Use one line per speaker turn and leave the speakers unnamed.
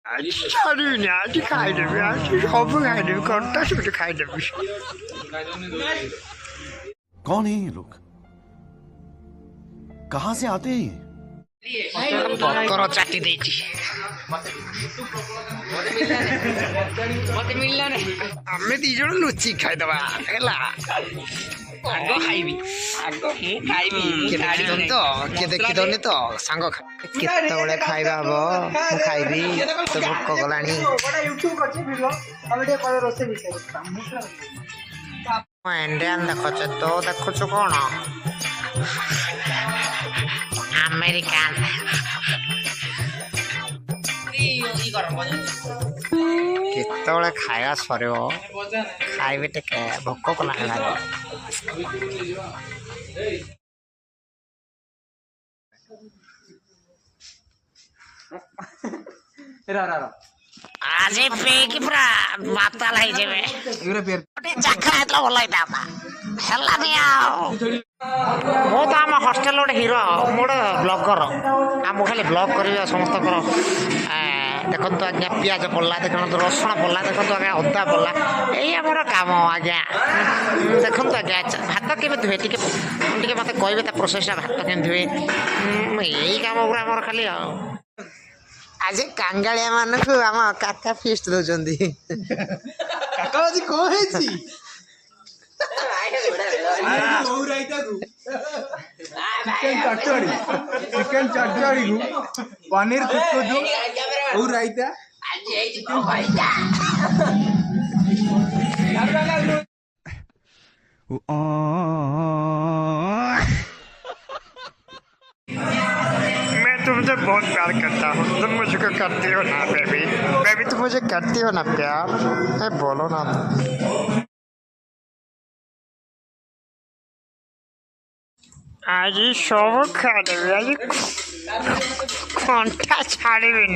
आज ছাড়বি না আজ খাই দেবে আজ সব খাই দেবে ঘরটা শুধু খাই দেবে
कौन है ये लोग कहाँ से आते हैं
ପତର ଚାଟି ଦେଇଛି ଆମେ ଦି ଜଣ ଲୁଚି ଖାଇଦବା ହେଲା କିଏ ଦେଖିଦଉନି ତ ସାଙ୍ଗ କେତେବେଳେ ଖାଇବା ହବ ମୁଁ ଖାଇବି ତ ଭୋକ କଲାଣି ଇଣ୍ଡିଆନ୍ ଦେଖୁଛ ତ ଦେଖୁଛୁ କଣ ଆମେରିକାନ କେତେବେଳେ ଖାଇବା ସରିବ ଖାଇବି ଟିକେ ଭୋକ କଲାଣି ଭାରି ଆଜି ପିଇକି ପୁରା ମାତାଲ ହେଇଯିବେ ଗୋଟେ ଚାଖା ହେଇଥିଲା ଭଲ ହେଇଥାନ୍ତା ହେଲାନି ଆଉ ମୁଁ ତ ଆମ ହଷ୍ଟେଲ ଗୋଟେ ହିରୋ ମୁଁ ଗୋଟେ ବ୍ଲଗର ଆଉ ମୁଁ ଖାଲି ବ୍ଲଗ କରିବି ଆଉ ସମସ୍ତଙ୍କର ଦେଖନ୍ତୁ ଆଜ୍ଞା ପିଆଜ ପଡ଼ିଲା ଦେଖନ୍ତୁ ରସୁଣ ପଡ଼ିଲା ଦେଖନ୍ତୁ ଆଜ୍ଞା ଅଦା ପଡ଼ିଲା ଏଇ ଆମର କାମ ଆଜ୍ଞା ଦେଖନ୍ତୁ ଆଜ୍ଞା ଭାତ କେମିତି ହୁଏ ଟିକେ ଟିକେ ମୋତେ କହିବେ ତା ପ୍ରୋସେସଟା ଭାତ କେମିତି ହୁଏ ଏଇ କାମ ଗୁଡ଼ା ଆମର ଖାଲି ଆଉ ଆଜି କାଙ୍ଗାଳିଆ ମାନଙ୍କୁ ଆମ କାକା ଫିଷ୍ଟ ଦଉଛନ୍ତି
କାକା ଆଜି କଣ ହେଇଛି ଚିକେନ ଚଟଚଡି ପନିର କୁକୁଜୁ ଆଉ ରାଇତା
मैं तुमसे बहुत प्यार करता हूँ तुम मुझको करती हो ना बेबी बेबी तुम मुझे करती हो ना प्यार बोलो ना आज सब खा देवी आज घंटा छाड़बी